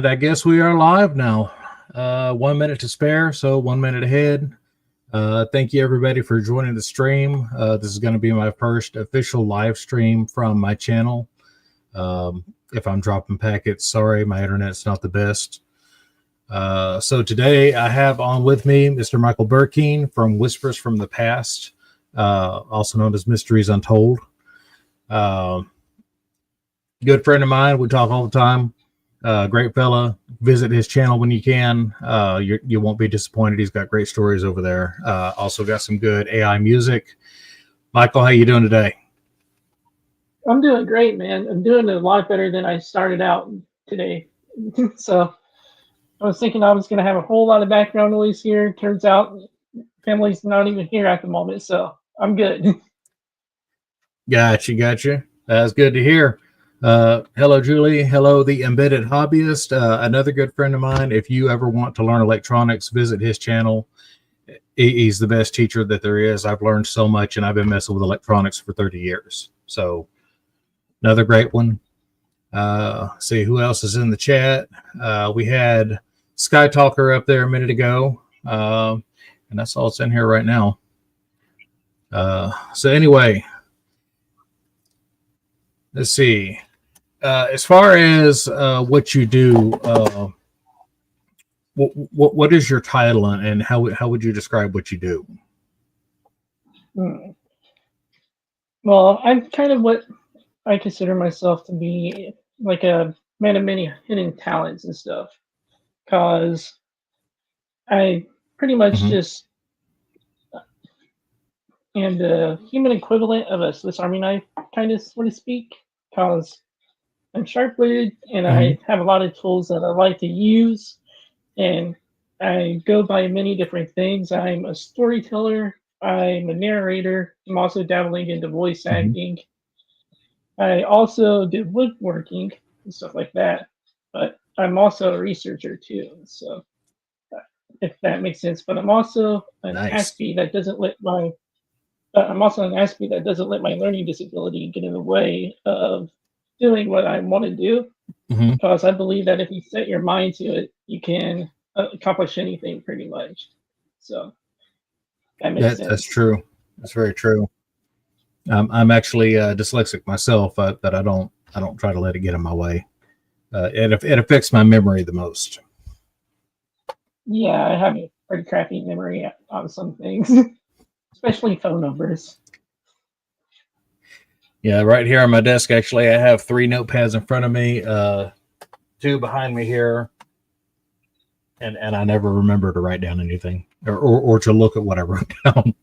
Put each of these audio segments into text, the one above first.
And I guess we are live now. 1 minute to spare, so 1 minute ahead. Thank you, everybody, for joining the stream. This is going to be my first official live stream from my channel. If I'm dropping packets, sorry, my internet's not the best. So today I have on with me Mr. Michael Burkeen from Whispers from the Past, also known as Mysteries Untold. Good friend of mine. We talk all the time. Great fella. Visit his channel when you can. You won't be disappointed. He's got great stories over there. Also got some good AI music. Michael, how you doing today? I'm doing great, man. I'm doing a lot better than I started out today. So I was thinking I was going to have a whole lot of background noise here. Turns out family's not even here at the moment, so I'm good. Gotcha. That's good to hear. Hello, Julie. Hello, the embedded hobbyist. Another good friend of mine. If you ever want to learn electronics, visit his channel. He's the best teacher that there is. I've learned so much, and I've been messing with electronics for 30 years. So another great one. See who else is in the chat. We had Sky Talker up there a minute ago, and that's all that's in here right now. So anyway, let's see. As far as what you do, what is your title and how would you describe what you do? Well, I'm kind of what I consider myself to be like a man of many hidden talents and stuff, because I pretty much just am the human equivalent of a Swiss Army knife, kind of, so to speak, because I'm sharp-witted and I have a lot of tools that I like to use, and I go by many different things. I'm a storyteller, I'm a narrator, I'm also dabbling into voice acting. I also do woodworking and stuff like that, but I'm also a researcher too, so if that makes sense. But I'm also an Aspie that doesn't let my learning disability get in the way of doing what I want to do, because I believe that if you set your mind to it, you can accomplish anything pretty much. So that makes sense. That's true. That's very true. I'm actually dyslexic myself, but I don't try to let it get in my way. It affects my memory the most. Yeah, I have a pretty crappy memory on some things, especially phone numbers. Yeah, right here on my desk, actually, I have 3 notepads in front of me, 2 behind me here, and I never remember to write down anything or to look at what I wrote down.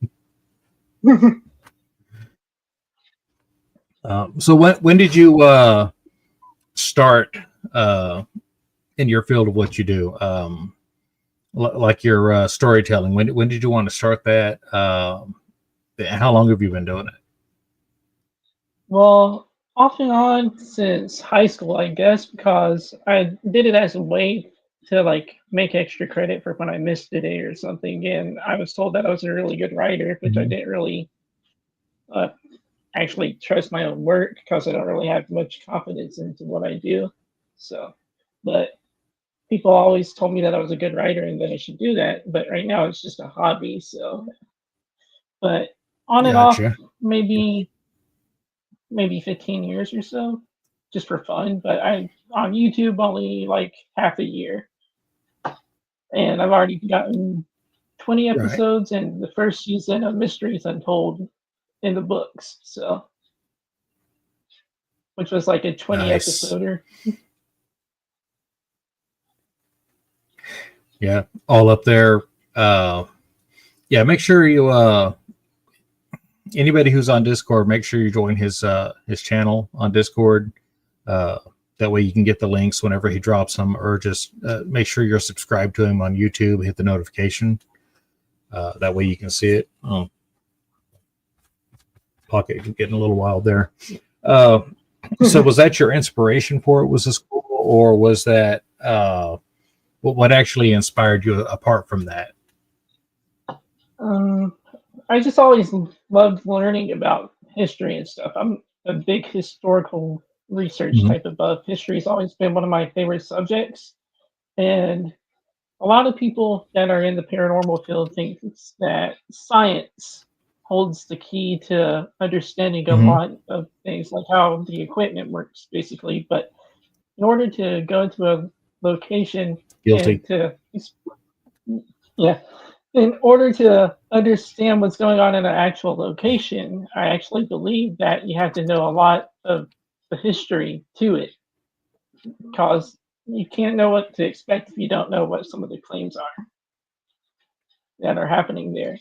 So when did you start in your field of what you do, like your storytelling? When did you want to start that? How long have you been doing it? Well, off and on since high school, I guess, because I did it as a way to like make extra credit for when I missed a day or something. And I was told that I was a really good writer, which I didn't really actually trust my own work, because I don't really have much confidence into what I do. So, but people always told me that I was a good writer and that I should do that. But right now it's just a hobby. So, but on and off, maybe 15 years or so, just for fun. But I on YouTube only like half a year, and I've already gotten 20 episodes and the first season of Mysteries Untold in the books. So, which was like a 20 episoder. Yeah, all up there. Yeah, make sure you anybody who's on Discord, make sure you join his channel on Discord. That way you can get the links whenever he drops them, or just make sure you're subscribed to him on YouTube. Hit the notification. That way you can see it. Pocket getting a little wild there. So was that your inspiration for it? Was the school, or was that what actually inspired you apart from that? I just always loved learning about history and stuff. I'm a big historical research type of buff. History's always been one of my favorite subjects. And a lot of people that are in the paranormal field think that science holds the key to understanding a Hmm. lot of things, like how the equipment works, basically. But in order to go to a location Guilty. and to, yeah, in order to understand what's going on in an actual location, I actually believe that you have to know a lot of the history to it, because you can't know what to expect if you don't know what some of the claims are that are happening there,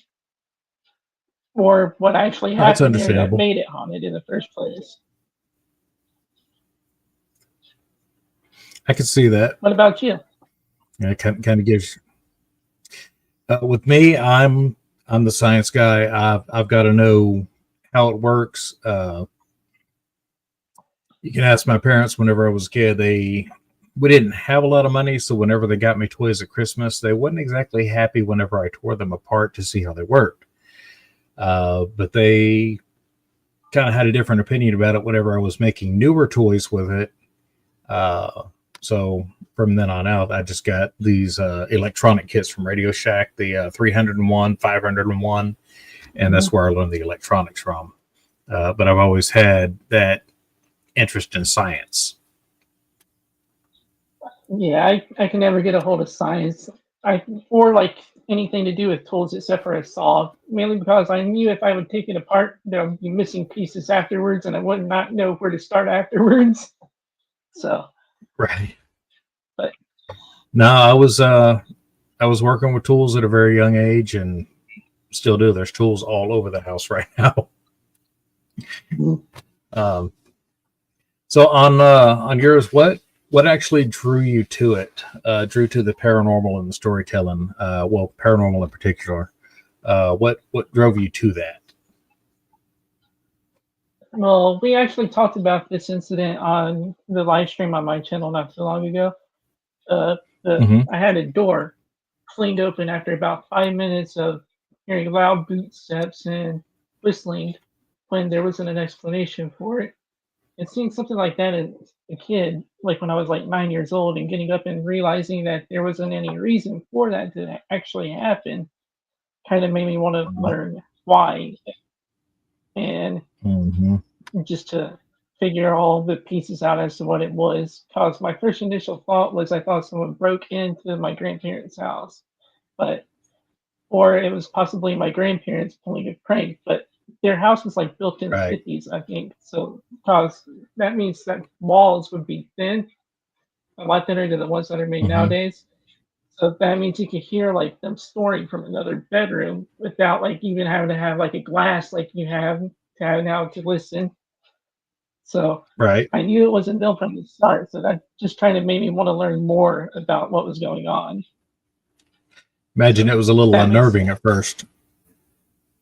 or what actually That's happened there that understandable. made it haunted in the first place. I can see that. What about you? It kind of gives. With me, I'm the science guy. I've got to know how it works. You can ask my parents. Whenever I was a kid, we didn't have a lot of money, so whenever they got me toys at Christmas, they wasn't exactly happy whenever I tore them apart to see how they worked. But they kind of had a different opinion about it whenever I was making newer toys with it. So from then on out, I just got these electronic kits from Radio Shack, the 301, 501, and Hmm. that's where I learned the electronics from. But I've always had that interest in science. Yeah, I can never get a hold of science. Or like anything to do with tools except for a saw, mainly because I knew if I would take it apart, there would be missing pieces afterwards, and I would not know where to start afterwards. So, Right. but No, I was working with tools at a very young age, and still do. There's tools all over the house right now. Um, so on yours, what actually drew you to it? Drew to the paranormal and the storytelling. Well, paranormal in particular. What drove you to that? well, we actually talked about this incident on the live stream on my channel not too long ago. Uh, Hmm. I had a door flinged open after about 5 minutes of hearing loud boot steps and whistling when there wasn't an explanation for it. And seeing something like that as a kid, like when I was like 9 years old, and getting up and realizing that there wasn't any reason for that to actually happen, kind of made me want to learn why, and Hmm. just to figure all the pieces out as to what it was. Because my first initial thought was I thought someone broke into my grandparents' house, but or it was possibly my grandparents pulling a prank. But their house was like built in the Right. 50s, I think. So, because that means that walls would be thin, a lot thinner than the ones that are made Hmm. nowadays. So that means you could hear like them snoring from another bedroom without like even having to have like a glass like you have to have now to listen. So Right. I knew it wasn't built from the start. So that just kind of made me want to learn more about what was going on. Imagine So it was a little that makes unnerving sense. at first.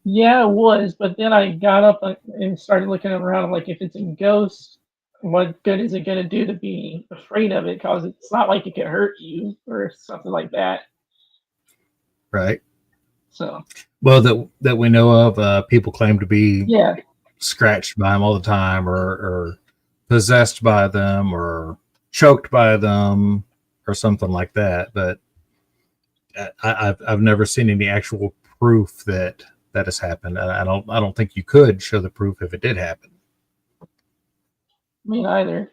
Yeah, it was, but then I got up and started looking around. I'm like, if it's a ghost, what good is it gonna do to be afraid of it? Because it's not like it could hurt you or something like that. Right. So Well, that we know of, people claim to be yeah, scratched by them all the time, or possessed by them, or choked by them, or something like that. But I've never seen any actual proof that has happened. I don't think you could show the proof if it did happen. me neither.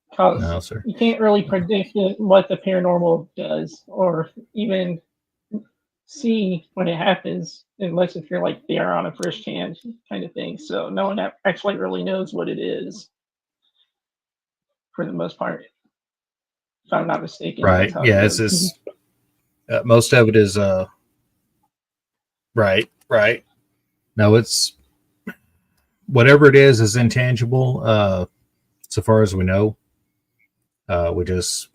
Because No, sir. you can't really predict what the paranormal does, or even see when it happens, unless if you're like there on a first hand kind of thing. So no one actually really knows what it is for the most part. If I'm not mistaken, that's Right. how it Yeah. goes. Most of it is right. Right. No, it's whatever it is intangible. So far as we know, we just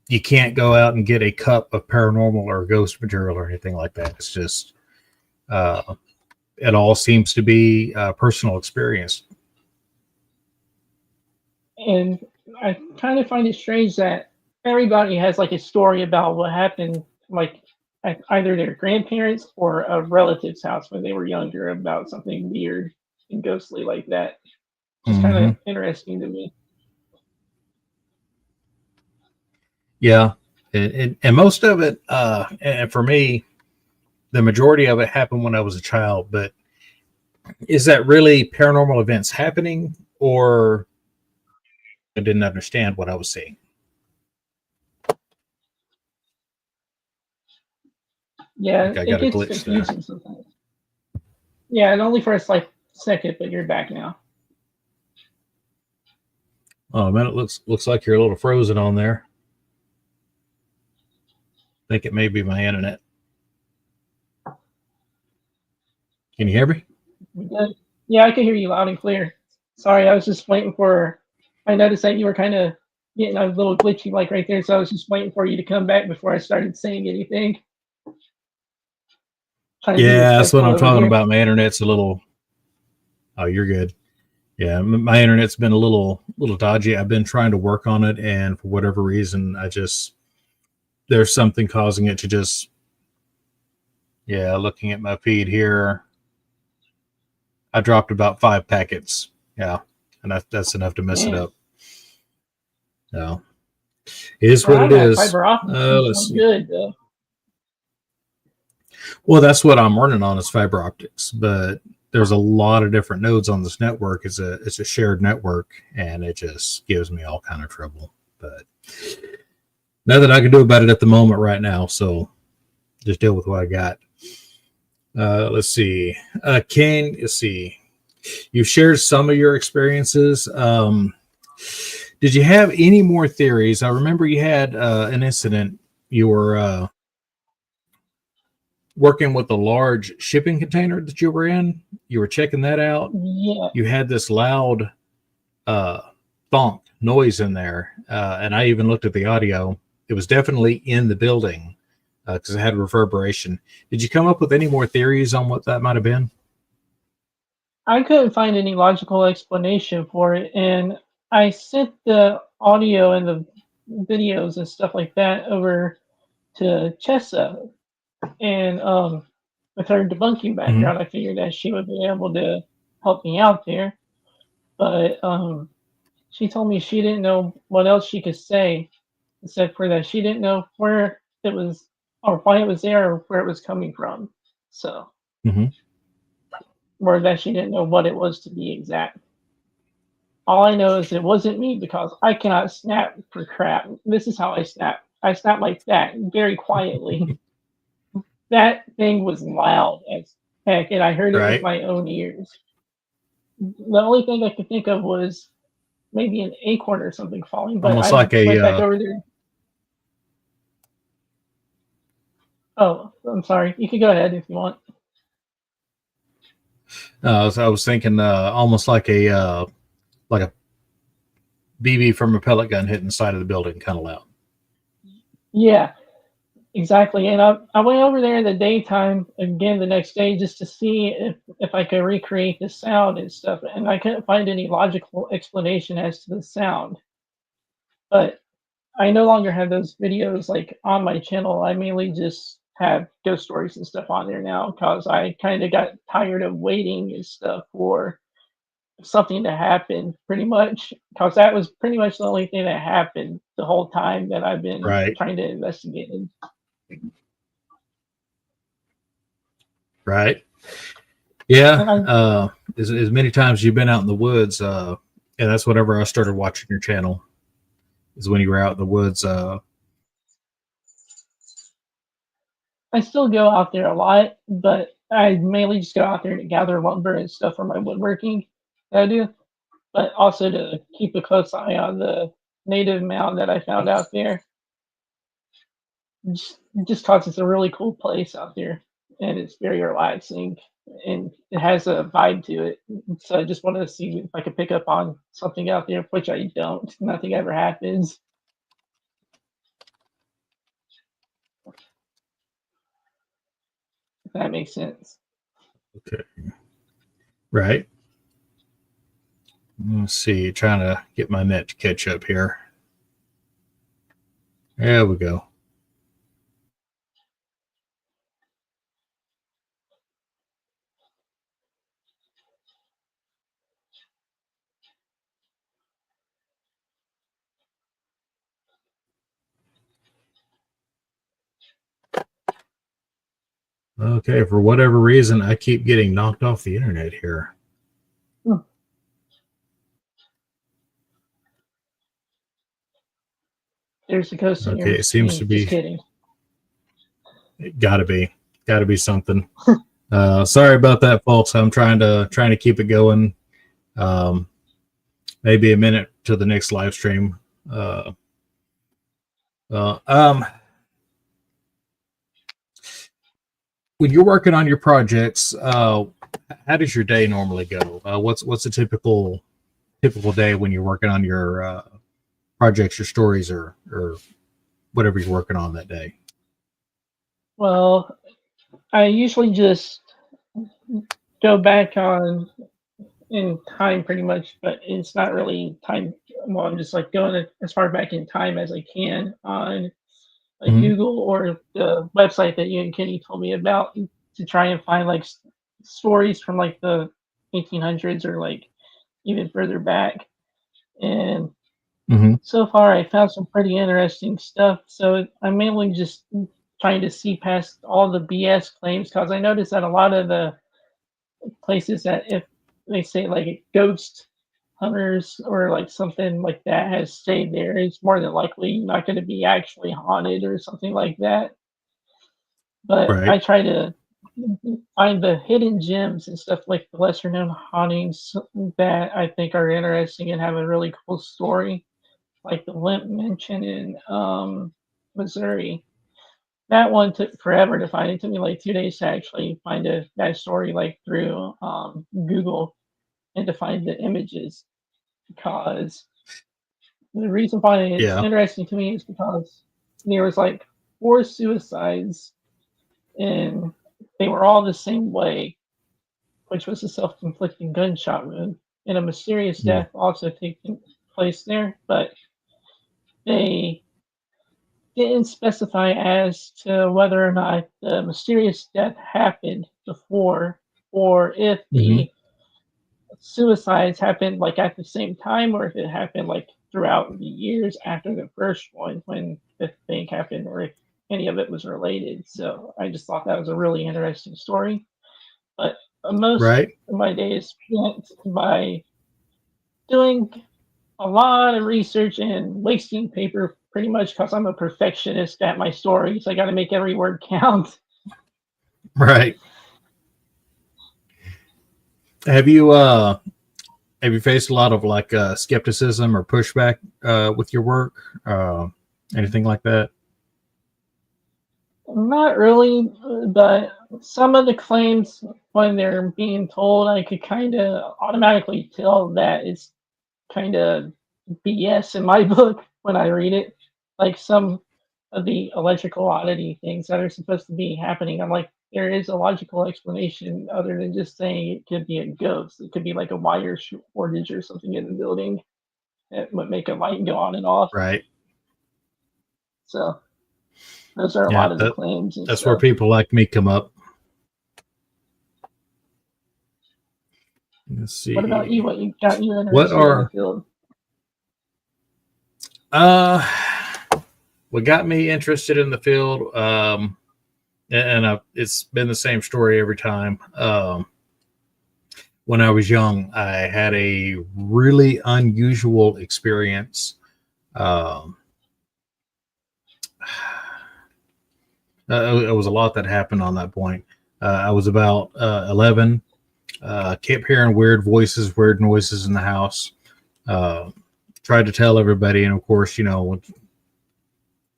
you can't go out and get a cup of paranormal or ghost material or anything like that. It's just uh, it all seems to be personal experience. And I kind of find it strange that everybody has like a story about what happened, like at either their grandparents or a relative's house when they were younger about something weird and ghostly like that. Just kind Hmm. of interesting to me. Yeah, and most of it, and for me, the majority of it happened when I was a child. But is that really paranormal events happening, or I didn't understand what I was seeing? Yeah, Like I it got a gets glitch there. confusing sometimes. Yeah, and only for a slight second, but you're back now. Oh man, it looks like you're a little frozen on there. I think it may be my internet. Can you hear me? We good? Yeah, I can hear you loud and clear. Sorry, I was just waiting for. I noticed that you were kind of getting a little glitchy, like right there. So I was just waiting for you to come back before I started saying anything. Trying to be Yeah, that's what respectful I'm over talking here. about. My internet's a little. Oh, you're good. Yeah, my internet's been a little dodgy. I've been trying to work on it, and for whatever reason, I just there's something causing it to just. Yeah, looking at my feed here, I dropped about 5 packets. Yeah, and that's enough to mess it Man, up. No, it is where what it I'm at, is. fiber optics is Let's usually see. good though. Well, that's what I'm running on is fiber optics, but there's a lot of different nodes on this network. It's a shared network, and it just gives me all kind of trouble. But nothing I can do about it at the moment right now. So just deal with what I got. Let's see. Kane, let's see. You shared some of your experiences. Did you have any more theories? I remember you had an incident. You were working with a large shipping container that you were in. You were checking that out. Yeah, You had this loud uh, thunk noise in there, and I even looked at the audio. It was definitely in the building because it had reverberation. Did you come up with any more theories on what that might have been? I couldn't find any logical explanation for it, and I sent the audio and the videos and stuff like that over to Chessa, and with her debunking Mm-hmm. background, I figured that she would be able to help me out there. But she told me she didn't know what else she could say, except for that she didn't know where it was or why it was there or where it was coming from. So, Mm-hmm. or that she didn't know what it was to be exact. All I know is it wasn't me because I cannot snap for crap. This is how I snap. I snap like that, very quietly. That thing was loud as heck, and I heard it with Right. my own ears. The only thing I could think of was maybe an acorn or something falling, but Almost I like a went back over there. Oh, I'm sorry. You can go ahead if you want. I was thinking almost like a BB from a pellet gun hitting the side of the building, kind of loud. Yeah, exactly. And I went over there in the daytime again the next day just to see if I could recreate the sound and stuff. And I couldn't find any logical explanation as to the sound. But I no longer have those videos like on my channel. I mainly just have ghost stories and stuff on there now because I kind of got tired of waiting and stuff for something to happen pretty much because that was pretty much the only thing that happened the whole time that I've been Right. trying to investigate. Right. Yeah. And I As many times you've been out in the woods, and that's whenever I started watching your channel, is when you were out in the woods. I still go out there a lot, but I mainly just go out there to gather lumber and stuff for my woodworking that I do, but also to keep a close eye on the native mound that I found out there. Just cause it's a really cool place out there, and it's very relaxing, and it has a vibe to it. So I just wanted to see if I could pick up on something out there, which I don't. Nothing ever happens. If that makes sense. Okay. Right. Let's see. Trying to get my net to catch up here. There we go. Okay, for whatever reason, I keep getting knocked off the internet here. There's a ghost in Okay, your it seems to screen. Just be kidding. gotta be something. Sorry about that, folks. I'm trying to keep it going. Um, maybe a minute to the next live stream. Uh, uh, um, when you're working on your projects, how does your day normally go? What's a typical day when you're working on your projects, your stories, or whatever you're working on that day? Well, I usually just go back on in time pretty much, but it's not really time. Well, I'm just like going as far back in time as I can on like Hmm. Google or the website that you and Kenny told me about to try and find like stories from like the 1800s or like even further back. And Hmm. so far, I found some pretty interesting stuff. So I'm mainly just trying to see past all the BS claims because I noticed that a lot of the places that if they say like a ghost hunters or like something like that has stayed there, it's more than likely not going to be actually haunted or something like that. But I Right. try to find the hidden gems and stuff like the lesser known hauntings that I think are interesting and have a really cool story, like the Limp Mansion in Missouri. That one took forever to find. It took me like 2 days to actually find that story, like through Google, and to find the images. Because the reason why it's Yeah. interesting to me is because there was like 4 suicides, and they were all the same way, which was a self-inflicted gunshot wound, and a mysterious Mm. death also taking place there. But they didn't specify as to whether or not the mysterious death happened before or if Hmm. the suicides happened like at the same time or if it happened like throughout the years after the first one when the thing happened or if any of it was related. So I just thought that was a really interesting story. But most Right. of my day is spent by doing a lot of research and wasting paper pretty much because I'm a perfectionist at my stories. I got to make every word count. Right. Have you have you faced a lot of like skepticism or pushback with your work? Anything like that? Not really, but some of the claims when they're being told, I could kind of automatically tell that it's kind of BS in my book when I read it. Like some of the electrical oddity things that are supposed to be happening, I'm like, there is a logical explanation other than just saying it could be a ghost. It could be like a wire shortage or something in the building that would make a light go on and off. Right. So those are a Yeah. lot of the claims and That's where stuff. people like me come up. Let's What about you? see. What you got you What interested in the are field? uh what got me interested in the field? It's been the same story every time. When I was young, I had a really unusual experience. Um, it was a lot that happened on that point. I was about 11. Kept hearing weird voices, weird noises in the house. Uh, Tried to tell everybody, and of course, you know,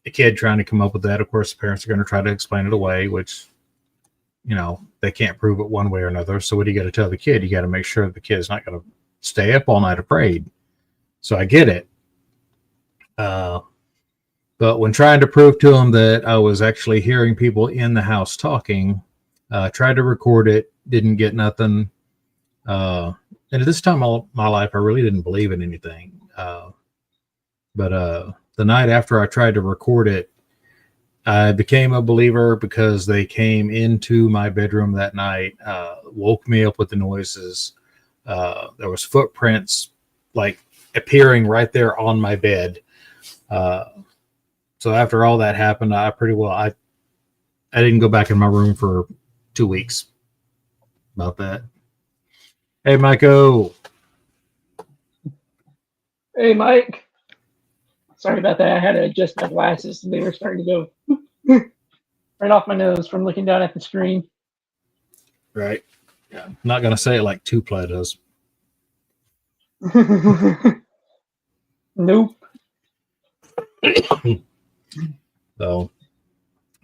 a kid trying to come up with that, of course, the parents are going to try to explain it away, which, you know, they can't prove it one way or another. So what do you got to tell the kid? You got to make sure the kid's not going to stay up all night afraid. So I get it. Uh, but when trying to prove to him that I was actually hearing people in the house talking, tried to record it, didn't get nothing. And at this time of my life, I really didn't believe in anything. But the night after I tried to record it, I became a believer because they came into my bedroom that night, woke me up with the noises. There was footprints like appearing right there on my bed. Uh, so after all that happened, I didn't go back in my room for 2 weeks. About that. Hey, Michael. Hey, Mike. Sorry about that. I had to adjust my glasses. They were starting to go right off my nose from looking down at the screen. Right. Yeah. I'm not going to say it like Two-Ply does. Nope. So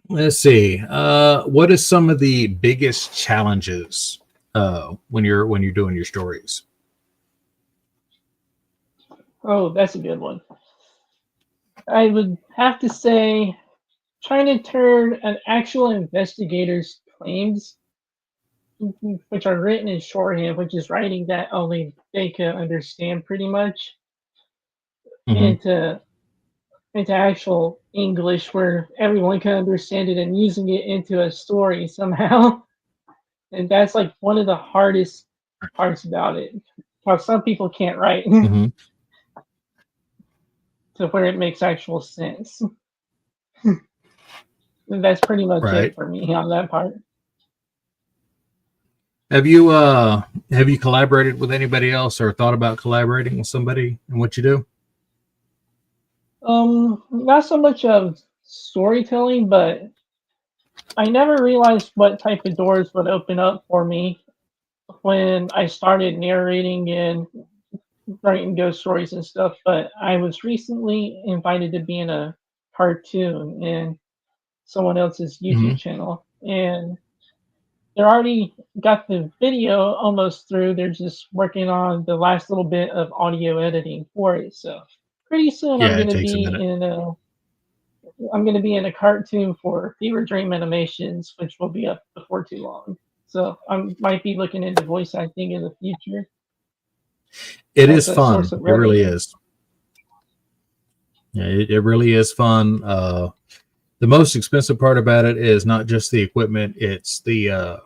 let's see. What is some of the biggest challenges when you're doing your stories? Oh, that's a good one. I would have to say trying to turn an actual investigator's claims, which are written in shorthand, which is writing that only they can understand pretty much, Mm-hmm. into actual English where everyone can understand it and using it into a story somehow. And that's like one of the hardest parts about it. Because some people can't write Mm-hmm. to where it makes actual sense. And that's pretty much it Right. for me on that part. Have you collaborated with anybody else or thought about collaborating with somebody in what you do? Not so much of storytelling, but I never realized what type of doors would open up for me when I started narrating and writing ghost stories and stuff. But I was recently invited to be in a cartoon in someone else's Mm-hmm. YouTube channel, and they're already got the video almost through. They're just working on the last little bit of audio editing for it. So pretty soon Yeah, it takes a minute. I'm gonna be in a cartoon for Fever Dream Animations, which will be up before too long. So I might be looking into voice acting in the future It as is a source fun. of It really revenue. is. Yeah, it really is fun. The most expensive part about it is not just the equipment; it's the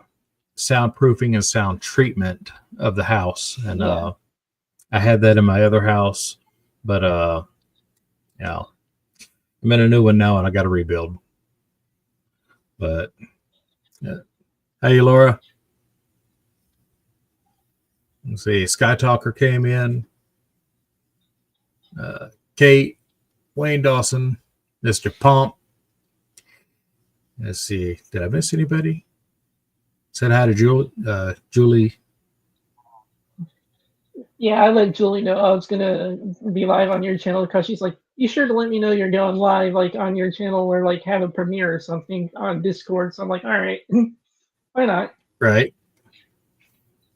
soundproofing and sound treatment of the house. And Yeah. I had that in my other house, but yeah, I'm in a new one now, and I got to rebuild. But yeah. Hey, Laura. Let's see. Sky Talker came in. Uh, Kate, Wayne Dawson, Mr. Pomp. Let's see. Did I miss anybody? Said hi to Julie. Julie. Yeah, I let Julie know I was gonna be live on your channel because she's like, "You sure to let me know you're going live, like on your channel, or like have a premiere or something on Discord." So I'm like, "All right, why not?" Right.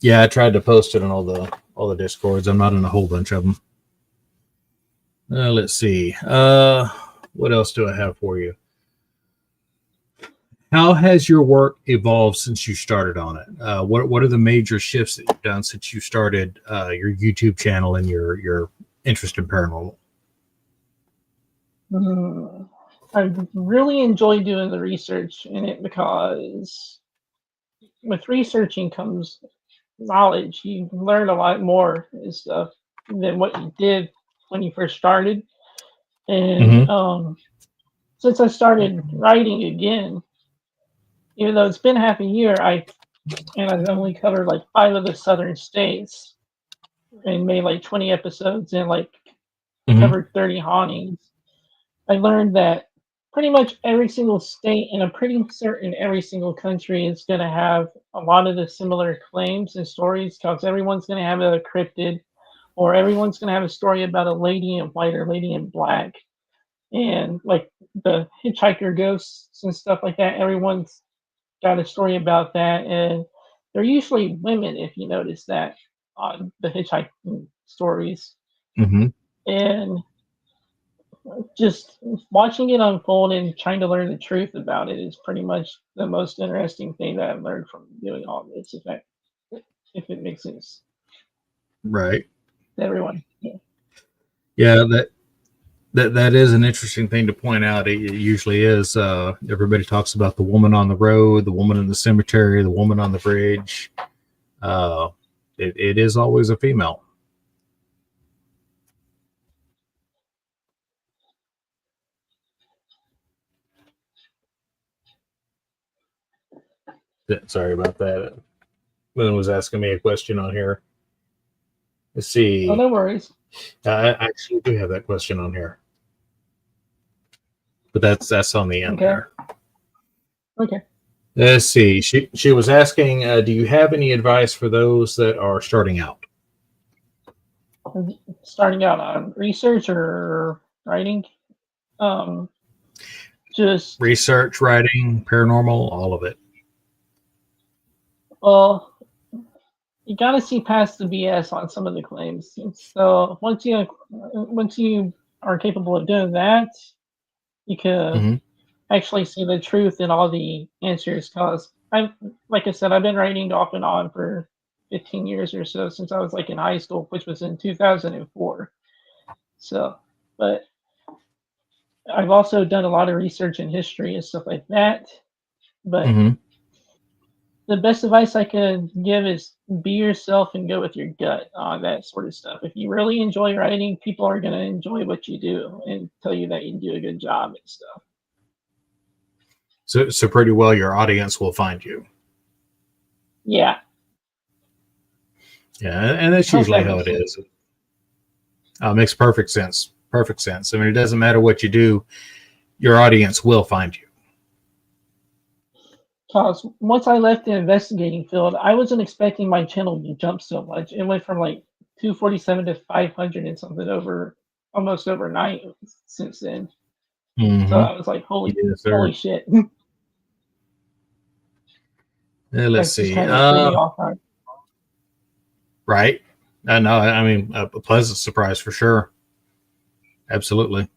Yeah, I tried to post it on all the discords. I'm not in a whole bunch of them. Let's see. What else do I have for you? How has your work evolved since you started on it? What are the major shifts that you've done since you started your YouTube channel and your interest in paranormal? Mm, I really enjoy doing the research in it because with researching comes knowledge. You learn a lot more and stuff than what you did when you first started. And Mm-hmm. since I started writing again, even though it's been half a year, I've only covered like 5 of the southern states and made like 20 episodes and like Mm-hmm. covered 30 hauntings. I learned that pretty much every single state and I'm pretty certain every single country is going to have a lot of the similar claims and stories because everyone's going to have a cryptid or everyone's going to have a story about a lady in white or lady in black. And like the hitchhiker ghosts and stuff like that, everyone's got a story about that. And they're usually women, if you notice that on the hitchhiking stories. Mm-hmm. And just watching it unfold and trying to learn the truth about it is pretty much the most interesting thing that I've learned from doing all this. If it makes sense Right. to everyone. Yeah. Yeah. That is an interesting thing to point out. It usually is. Everybody talks about the woman on the road, the woman in the cemetery, the woman on the bridge. Uh, it is always a female. Sorry about that. Moon was asking me a question on here. Let's see. Oh, no worries. I actually do have that question on here, but that's on the end Okay. there. Okay. Let's see. She was asking, do you have any advice for those that are starting out? Starting out on research or writing, um, just Research, writing, paranormal, all of it. well, you got to see past the BS on some of the claims. So once you are capable of doing that, you can Mm-hmm. actually see the truth in all the answers. Cause like I said, I've been writing off and on for 15 years or so since I was like in high school, which was in 2004. So, but I've also done a lot of research in history and stuff like that. But Mm-hmm. the best advice I can give is be yourself and go with your gut on that sort of stuff. If you really enjoy writing, people are going to enjoy what you do and tell you that you do a good job and stuff. So pretty well, your audience will find you. Yeah. Yeah, and that's Hope usually that how makes it sense. is. Makes perfect sense. Perfect sense. I mean, it doesn't matter what you do, your audience will find you. Cause once I left the investigating field, I wasn't expecting my channel to jump so much. It went from like 247 to 500 and something over almost overnight since then. So Mm-hmm. I was like, Yes, holy sir. shit. Let's That just see. kind of threw me off. Right. No, I mean, a pleasant surprise for sure. Absolutely.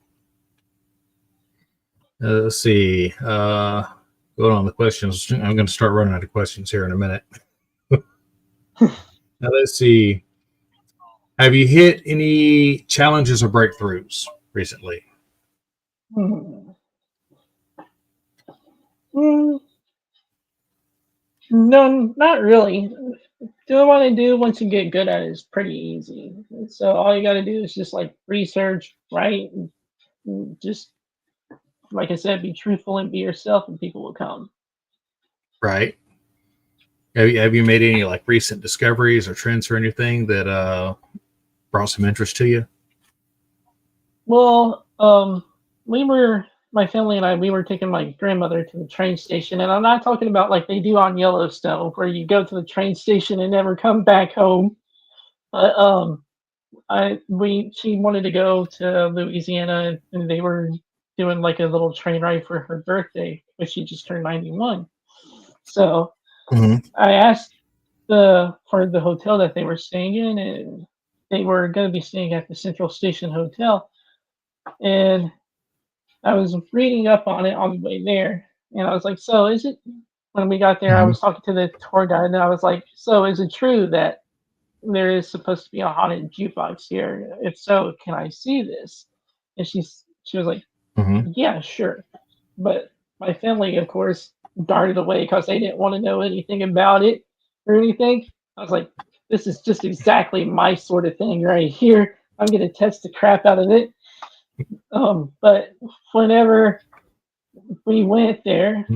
Let's see. Going on the questions. I'm going to start running out of questions here in a minute. Now, let's see. Have you hit any challenges or breakthroughs recently? Hmm. Mm, no, not really. Doing what I do once you get good at it is pretty easy. So all you got to do is just like research, write, and just like I said, be truthful and be yourself, and people will come. Right. Have you made any like recent discoveries or trends or anything that brought some interest to you? Well, we were my family and I we were taking my grandmother to the train station, and I'm not talking about like they do on Yellowstone, where you go to the train station and never come back home. But I we she wanted to go to Louisiana, and they were doing like a little train ride for her birthday, but she just turned 91. So Mm-hmm. I asked the for the hotel that they were staying in, and they were going to be staying at the Central Station Hotel, and I was reading up on it on the way there, and I was like, "So is it?" When we got there, I Mm-hmm. was talking to the tour guide, and I was like, "So is it true that there is supposed to be a haunted jukebox here? If so, can I see this?" And she was like, Mm-hmm. "Yeah, sure." But my family, of course, darted away because they didn't want to know anything about it or anything. I was like, "This is just exactly my sort of thing right here. I'm gonna test the crap out of it." But whenever we went there,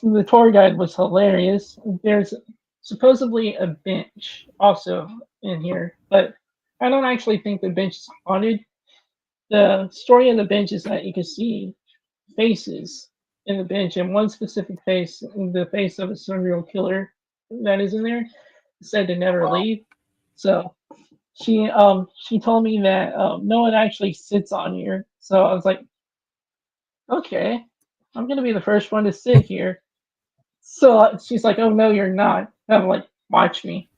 the tour guide was hilarious. There's supposedly a bench also in here, but I don't actually think the bench is haunted. The story of the bench is that you can see faces in the bench, and one specific face, the face of a serial killer that is in there, said to never leave. So she told me that no one actually sits on here. So I was like, okay, I'm gonna be the first one to sit here. So she's like, "Oh no, you're not." And I'm like, "Watch me."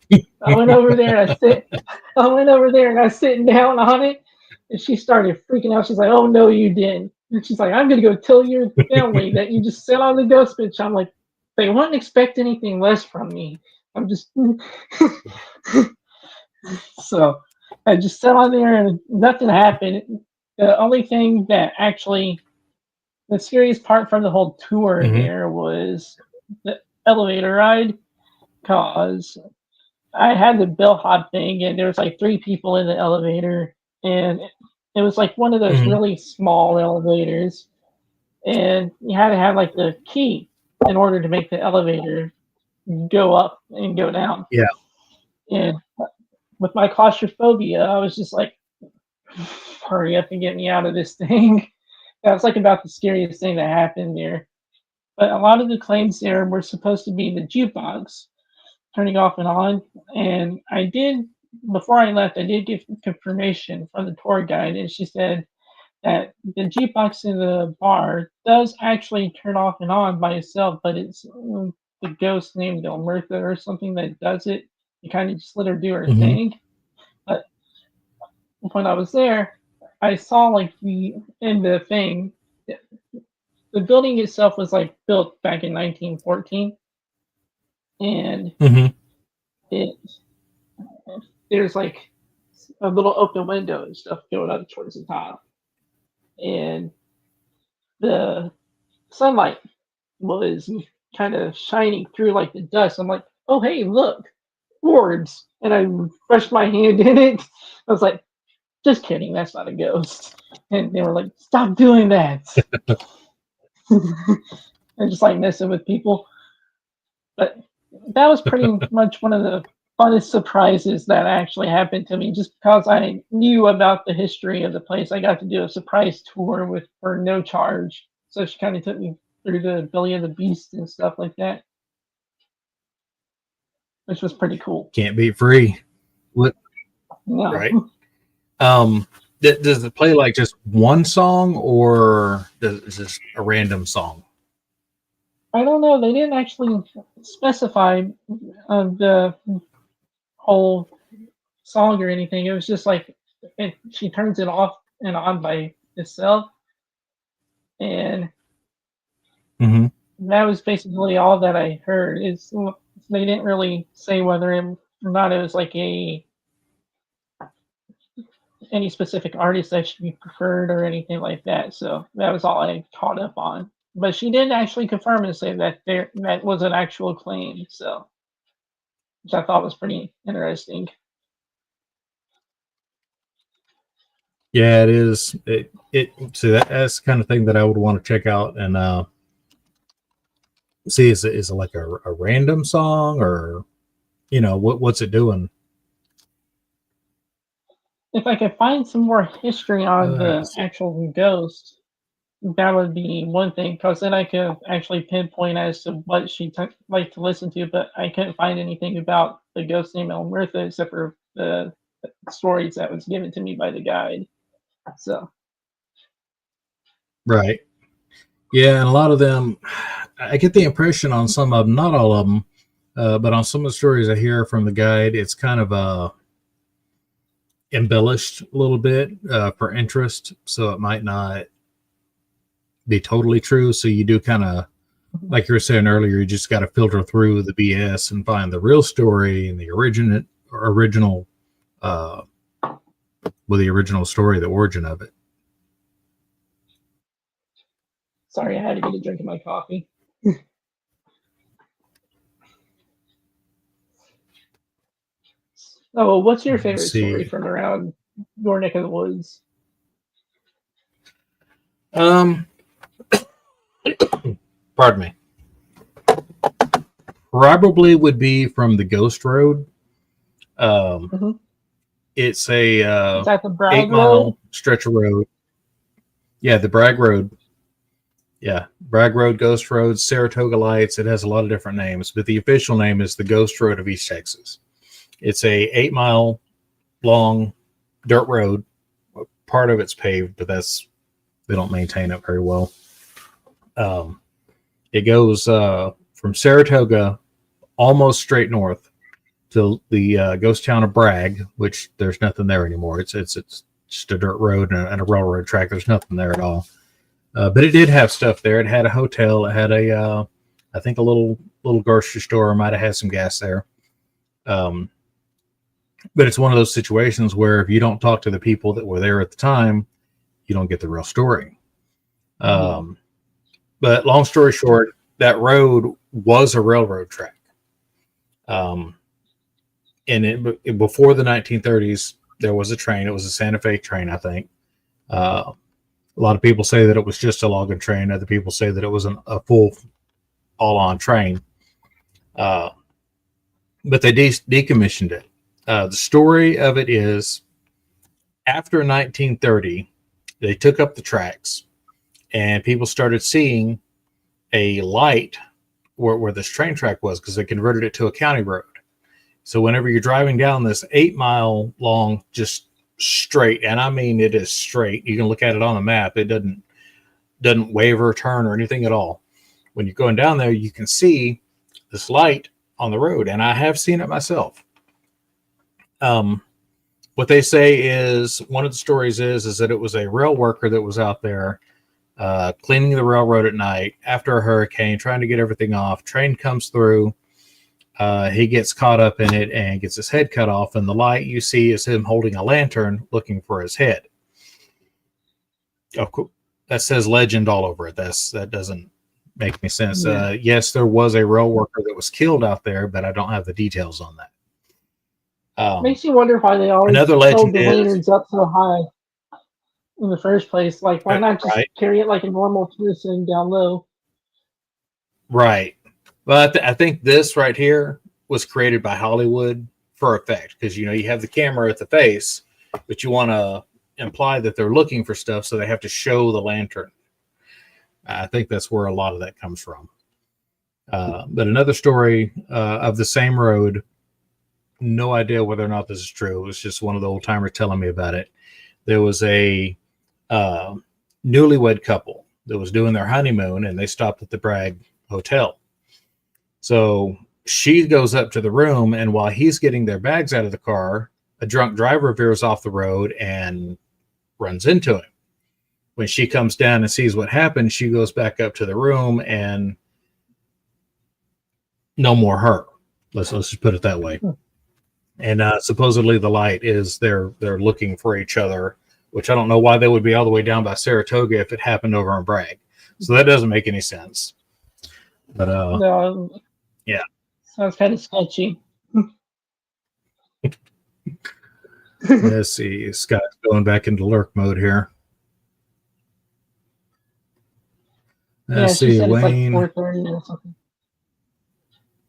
I went over there and I sit. I went over there and I was sitting down on it, and she started freaking out. She's like, "Oh no, you didn't." And she's like, "I'm gonna go tell your family that you just sat on the ghost bench." I'm like, "They wouldn't expect anything less from me." I'm just so I just sat on there and nothing happened. The only thing that actually the scariest part from the whole tour Mm-hmm. there was the elevator ride, cause I had the bellhop thing, and there was like three people in the elevator, and it was like one of those Mm-hmm. really small elevators, and you had to have like the key in order to make the elevator go up and go down. Yeah. And with my claustrophobia, I was just like, hurry up and get me out of this thing. That was like about the scariest thing that happened there. But a lot of the claims there were supposed to be the jukebox turning off and on. And I did, before I left, I did get confirmation from the tour guide, and she said that the jukebox in the bar does actually turn off and on by itself, but it's the ghost named Elmertha or something that does it. You kind of just let her do her Mm-hmm. thing. But when I was there, I saw like in the thing, the building itself was like built back in 1914, and Mm-hmm. it there's like a little open window and stuff going up towards the top, and the sunlight was kind of shining through like the dust. I'm like, oh hey, look, orbs, and I brushed my hand in it. I was like, just kidding, that's not a ghost. And they were like, stop doing that. And just like messing with people. But that was pretty much one of the funnest surprises that actually happened to me. Just because I knew about the history of the place, I got to do a surprise tour with for no charge. So she kind of took me through the Belly of the Beast and stuff like that, which was pretty cool. Can't be free. What? Yeah. Right. Does it play like just one song, or is this a random song? I don't know. They didn't actually specify the whole song or anything. It was just like she turns it off and on by itself, and Mm-hmm. that was basically all that I heard. Is they didn't really say whether or not it was like any specific artist that should be preferred or anything like that. So that was all I caught up on. But she did actually confirm and say that that was an actual claim. So which I thought was pretty interesting. Yeah, it is. So that's the kind of thing that I would want to check out and see. Is it like a random song, or what's it doing? If I could find some more history on the Let's see. actual ghost, that would be one thing, because then I could actually pinpoint as to what she liked to listen to. But I couldn't find anything about the ghost named Elmertha except for the stories that was given to me by the guide. So Right. Yeah, and a lot of them, I get the impression on some of them, not all of them, but on some of the stories I hear from the guide, it's kind of embellished a little bit for interest, so it might not be totally true. So you do kind of, like you were saying earlier, you just got to filter through the BS and find the real story and the original, well, the original story, the origin of it. sorry, I had to get a drink of my coffee. Oh, well, what's your Let's favorite story see. from around your neck of the woods? Um, Pardon me. Probably would be from the Ghost Road. Mm-hmm. It's a Is that the Bragg Road? 8 mile stretch of road. Yeah, the Bragg Road. Yeah, Bragg Road, Ghost Road, Saratoga Lights. It has a lot of different names, but the official name is the Ghost Road of East Texas. It's a 8 mile long dirt road. Part of it's paved, but they don't maintain it very well. It goes from Saratoga almost straight north to the ghost town of Bragg, which there's nothing there anymore. It's just a dirt road and a railroad track. There's nothing there at all. But it did have stuff there. It had a hotel. It had I think a little grocery store. Might have had some gas there. But it's one of those situations where if you don't talk to the people that were there at the time, you don't get the real story. But long story short, that road was a railroad track. And before the 1930s, there was a train. It was a Santa Fe train, I think. A lot of people say that it was just a logging train. Other people say that it was a full all-on train. Uh, but they decommissioned it. The story of it is after 1930, they took up the tracks and people started seeing a light where this train track was because they converted it to a county road. So whenever you're driving down this 8-mile long, just straight, and I mean it is straight. You can look at it on the map. It doesn't waver, turn, or anything at all. When you're going down there, you can see this light on the road, and I have seen it myself. What they say is one of the stories is that it was a rail worker that was out there cleaning the railroad at night after a hurricane, trying to get everything off. Train comes through. He gets caught up in it and gets his head cut off. And the light you see is him holding a lantern looking for his head. Of course, that says legend all over it. That doesn't make any sense. Yeah. Yes, there was a rail worker that was killed out there, but I don't have the details on that. Makes you wonder why they always Another hold legend the is lanterns up so high in the first place. Like, why not just right. carry it like a normal person down low? Right. Well, I think this right here was created by Hollywood for effect because, you have the camera at the face, but you want to imply that they're looking for stuff, so they have to show the lantern. I think that's where a lot of that comes from. But another story of the same road, no idea whether or not this is true. It was just one of the old timers telling me about it. There was a newlywed couple that was doing their honeymoon, and they stopped at the Bragg Hotel. So she goes up to the room, and while he's getting their bags out of the car, a drunk driver veers off the road and runs into him. When she comes down and sees what happened, she goes back up to the room, and no more her. Let's just put it that way. And supposedly the light is they're looking for each other, which I don't know why they would be all the way down by Saratoga if it happened over in Bragg. So that doesn't make any sense. But No, yeah, sounds kind of sketchy. let's see. Scott's going back into lurk mode here. Let's see, Wayne. It's like 4:30 or something.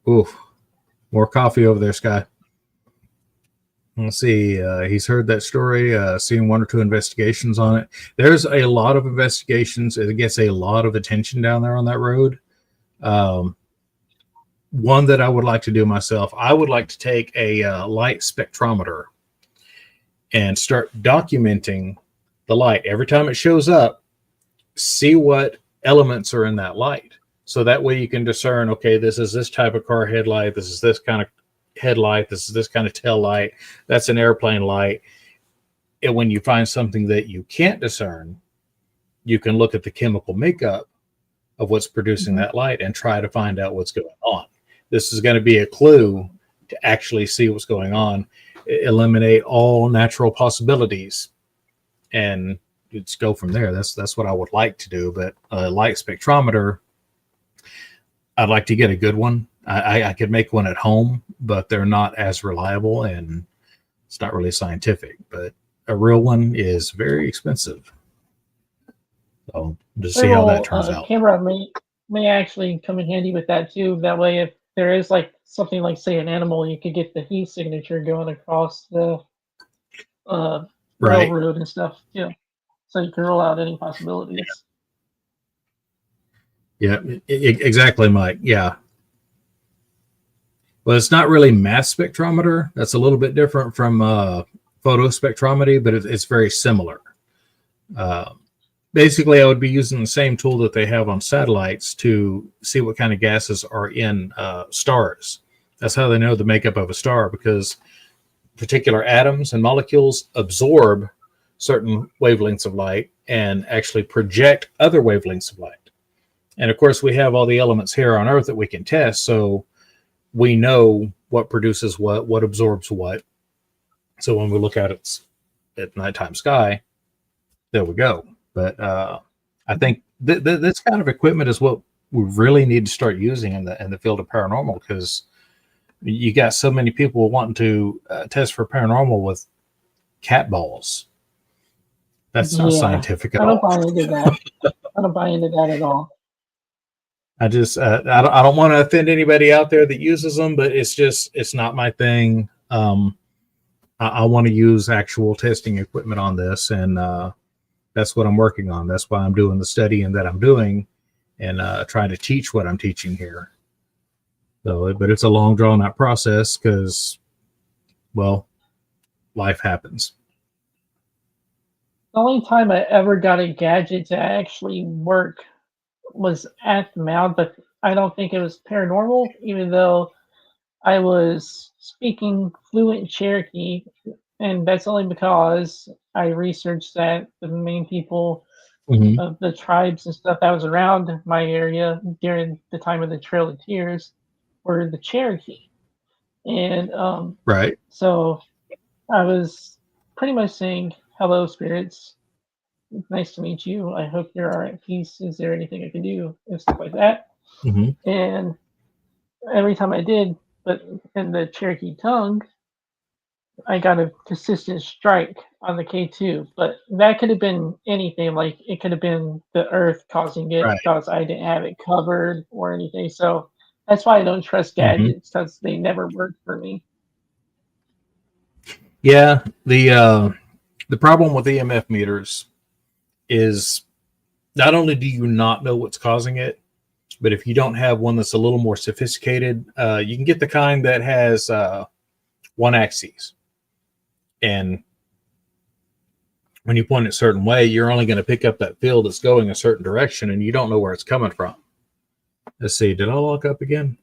Oof, more coffee over there, Scott. Let's see. He's heard that story, seen one or two investigations on it. There's a lot of investigations. It gets a lot of attention down there on that road. One that I would like to do myself, I would like to take a light spectrometer and start documenting the light. Every time it shows up, see what elements are in that light. So that way you can discern, okay, this is this type of car headlight. This is this kind of headlight. This is this kind of tail light. That's an airplane light. And when you find something that you can't discern, you can look at the chemical makeup of what's producing that light and try to find out what's going on. This is going to be a clue to actually see what's going on, eliminate all natural possibilities, and just go from there. That's what I would like to do. But a light spectrometer, I'd like to get a good one. I could make one at home, but they're not as reliable and it's not really scientific. But a real one is very expensive. So just see how that turns out. Camera may actually come in handy with that too. That way, if there is like something like say an animal, you could get the heat signature going across the railroad and stuff. Yeah, so you can rule out any possibilities. Yeah, exactly, Mike. Yeah. Well, it's not really mass spectrometer. That's a little bit different from photospectrometry, but it's very similar. Basically, I would be using the same tool that they have on satellites to see what kind of gases are in stars. That's how they know the makeup of a star, because particular atoms and molecules absorb certain wavelengths of light and actually project other wavelengths of light. And of course, we have all the elements here on Earth that we can test, so we know what produces what absorbs what. So when we look at it at nighttime sky, there we go. But I think this kind of equipment is what we really need to start using in the field of paranormal, because you got so many people wanting to test for paranormal with cat balls. That's not scientific at all. I don't buy into that. I don't buy into that at all. I just I don't want to offend anybody out there that uses them, but it's not my thing. I want to use actual testing equipment on this, and that's what I'm working on. That's why I'm doing the studying that I'm doing, and trying to teach what I'm teaching here. So, but it's a long, drawn out process because, well, life happens. The only time I ever got a gadget to actually work was at the mound, but I don't think it was paranormal, even though I was speaking fluent Cherokee, and that's only because I researched that the main people Mm-hmm. of the tribes and stuff that was around my area during the time of the Trail of Tears were the Cherokee. And Right. so I was pretty much saying, "Hello, spirits. Nice to meet you. I hope you're all right at peace. Is there anything I can do?" And stuff like that. Mm-hmm. And every time I did, but in the Cherokee tongue, I got a consistent strike on the K2. But that could have been anything. Like it could have been the earth causing it Right. because I didn't have it covered or anything. So that's why I don't trust Mm-hmm. gadgets because they never work for me. Yeah. The problem with EMF meters is not only do you not know what's causing it, but if you don't have one that's a little more sophisticated, you can get the kind that has one axis. And when you point it a certain way, you're only going to pick up that field that's going a certain direction, and you don't know where it's coming from. Let's see. Did I lock up again?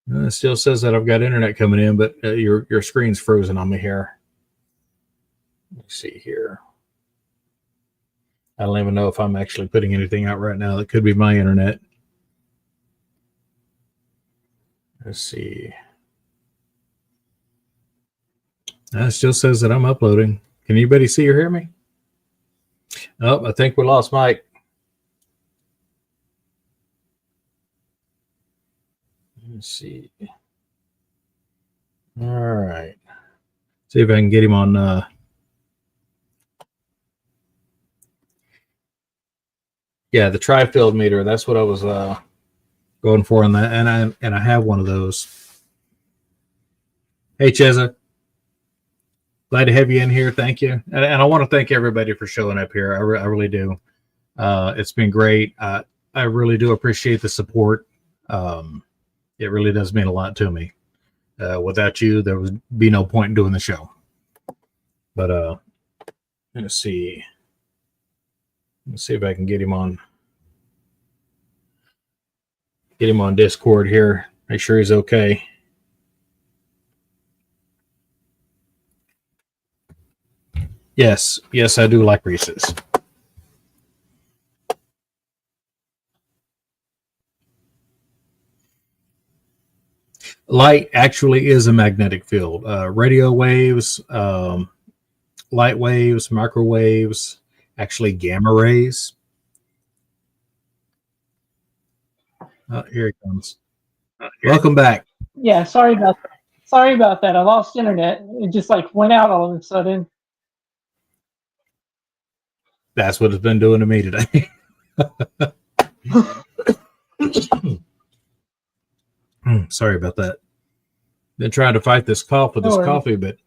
It still says that I've got internet coming in, but your screen's frozen on me here. Let's see here. I don't even know if I'm actually putting anything out right now. That could be my internet. Let's see. It still says that I'm uploading. Can anybody see or hear me? Oh, I think we lost Mike. Let's see. All right. See if I can get him on. Yeah, the tri-field meter. That's what I was going for on that, and I have one of those. Hey, Cheza, glad to have you in here. Thank you, and I want to thank everybody for showing up here. I really do. It's been great. I really do appreciate the support. It really does mean a lot to me. Without you, there would be no point in doing the show. But let's see. Let's see if I can get him on. Get him on Discord here. Make sure he's okay. Yes, I do like Reese's. Light actually is a magnetic field. Radio waves, light waves, microwaves, actually gamma rays. Here he comes. Welcome back. Yeah, sorry about that. Sorry about that. I lost internet. It just like went out all of a sudden. That's what it's been doing to me today. Sorry about that. Been trying to fight this cough with No this worries. coffee, but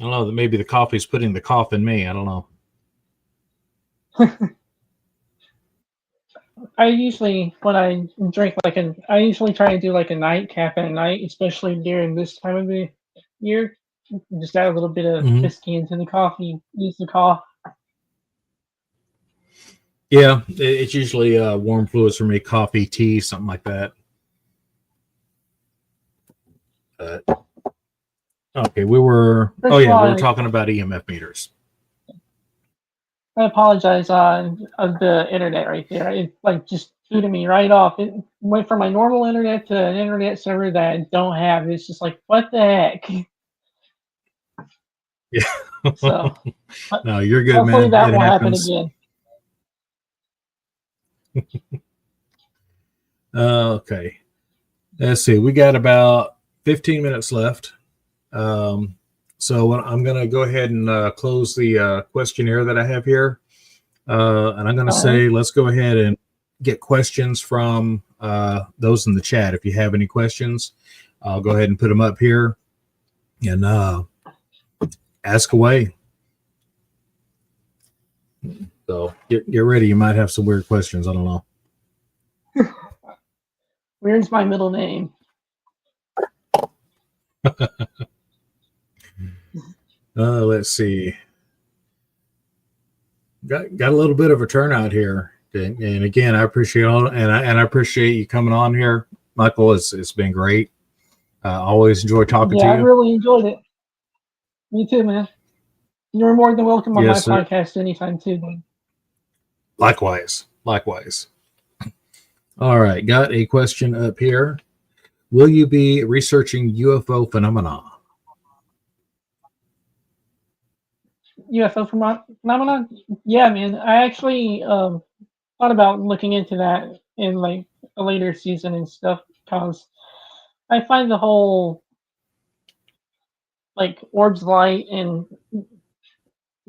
I don't know. Maybe the coffee's putting the cough in me. I don't know. I usually when I drink I usually try to do like a nightcap at night, especially during this time of the year. Just add a little bit of whiskey into the coffee, use the cough. Yeah, it's usually warm fluids for me, coffee, tea, something like that. Okay, we were talking about EMF meters. I apologize on the internet right there. It like just booted me right off. It went from my normal internet to an internet server that I don't have. It's just like, what the heck? Yeah. So no, you're good, hopefully man. that It won't happen happens. again. Okay. Let's see. We got about 15 minutes left. So I'm going to go ahead and close the questionnaire that I have here. And I'm going to All right. say, let's go ahead and get questions from those in the chat. If you have any questions, I'll go ahead and put them up here and ask away. So get ready. You might have some weird questions. I don't know. Weird's my middle name. Let's see. Got a little bit of a turnout here, and again, I appreciate all, and I appreciate you coming on here, Michael. It's been great. Always enjoy talking to Yeah, I you. really enjoyed it. Me too, man. You're more than welcome on my Yes, sir. podcast anytime too, man. Likewise. All right, got a question up here. Will you be researching UFO phenomena? UFO phenomenon? Yeah, man. I actually thought about looking into that in like a later season and stuff because I find the whole like orbs light and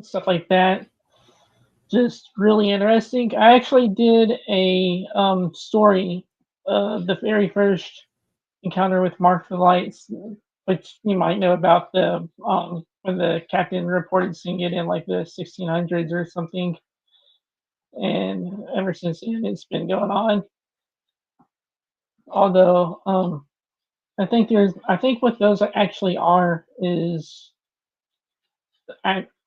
stuff like that just really interesting. I actually did a story, the very first encounter with Mark the Lights, which you might know about the when the captain reported seeing it in like the 1600s or something, and ever since then it's been going on. Although I think what those actually are is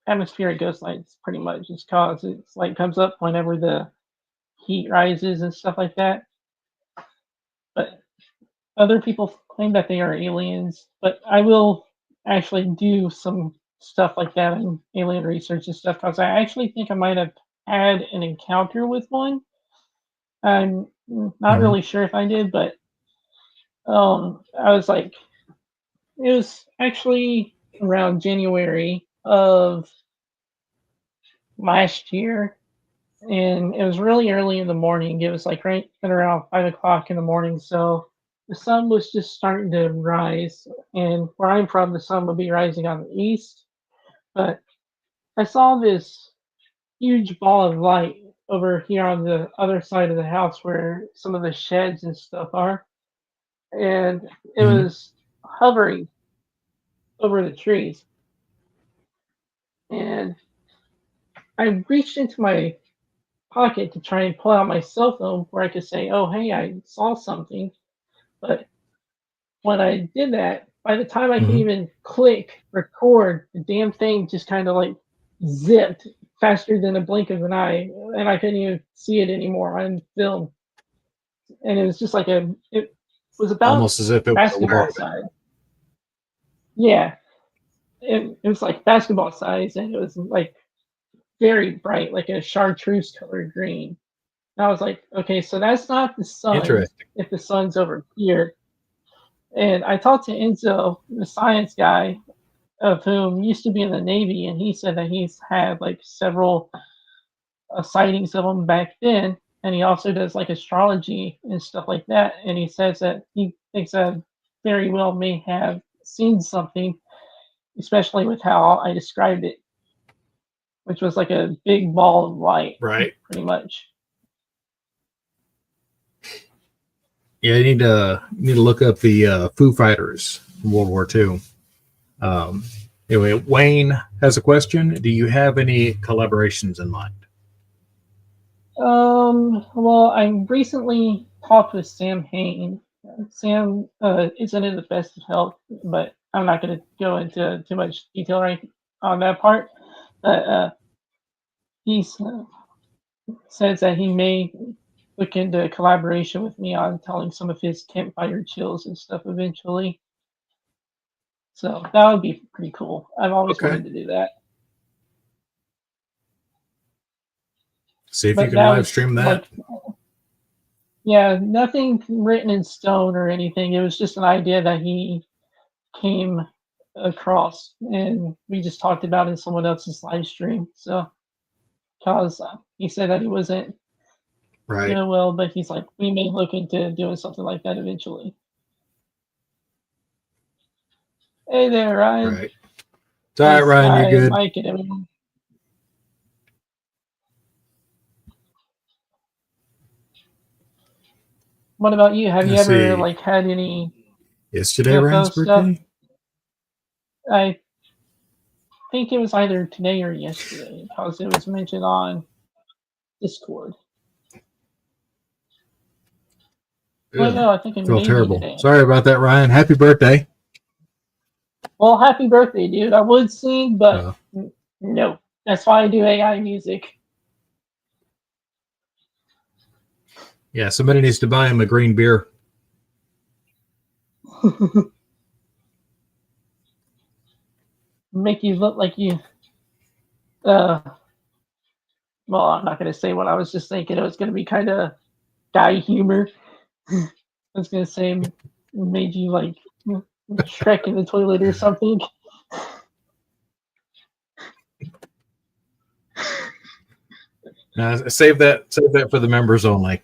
atmospheric ghost lights, pretty much. It's cause it's like comes up whenever the heat rises and stuff like that. But other people claim that they are aliens, but I will actually do some stuff like that in alien research and stuff because I actually think I might have had an encounter with one. I'm not Mhm. really sure if I did, but I was like, it was actually around January of last year, and it was really early in the morning. It was like right at around 5 o'clock in the morning, so the sun was just starting to rise. And where I'm from, the sun would be rising on the east. But I saw this huge ball of light over here on the other side of the house where some of the sheds and stuff are, and it Mhm. was hovering over the trees. And I reached into my pocket to try and pull out my cell phone where I could say, "Oh, hey, I saw something." But when I did that, by the time I could Mhm. even click record, the damn thing just kind of like zipped faster than a blink of an eye, and I couldn't even see it anymore on film. And it was just like it was about Almost as if it was aware basketball of it. size. Yeah, it was like basketball size, and it was like very bright, like a chartreuse colored green. And I was like, okay, so that's not the sun. Interesting. If the sun's over here, and I talked to Enzo, the science guy, of whom used to be in the Navy, and he said that he's had like several sightings of them back then, and he also does like astrology and stuff like that. And he says that he thinks that very well may have seen something, especially with how I described it, which was like a big ball of light, Right. pretty much. Yeah, you need to look up the Foo Fighters from World War II. Um, anyway, Wayne has a question. Do you have any collaborations in mind? Well, I recently talked with Sam Hain. Sam isn't in the best of health, but I'm not going to go into too much detail right on that part. But he says that he may look into collaboration with me on telling some of his campfire chills and stuff eventually. So that would be pretty cool. I've always Okay. wanted to do that. See if you But can that live was stream that. like, yeah, nothing written in stone or anything. It was just an idea that he came across, and we just talked about it in someone else's live stream. So, cause he said that he wasn't Right. doing well, but he's like, we may look into doing something like that eventually. Hey there, Ryan. Right. It's all right, Thanks, Ryan. You're good. Mike, and everyone. What about you? Have you Let's ever see. had any Yesterday, UFO Ryan's stuff? birthday. I think it was either today or yesterday because it was mentioned on Discord. Well, Ugh, no, I think it felt may be terrible. today. Sorry about that, Ryan. Happy birthday. Well, happy birthday, dude. I would sing, but Uh, no. That's why I do AI music. yeah, somebody needs to buy him a green beer. Make you look like you. Uh, well, I'm not going to say what I was just thinking. It was going to be kind of guy humor. I was going to say made you like Shrek in the toilet or something. Save that. Save that for the members only.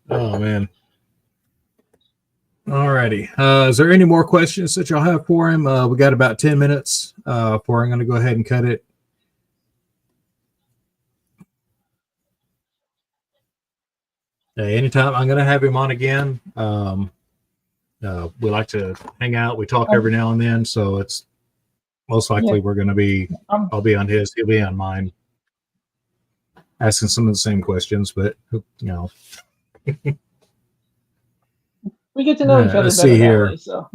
Oh man. Alrighty. Is there any more questions that y'all have for him? We got about 10 minutes before I'm going to go ahead and cut it. Anytime I'm going to have him on again. We like to hang out. We talk every now and then, so it's most likely Yeah. we're going to be. I'll be on his. He'll be on mine, asking some of the same questions. But you know, We get to know each other let's better see that here. way. So,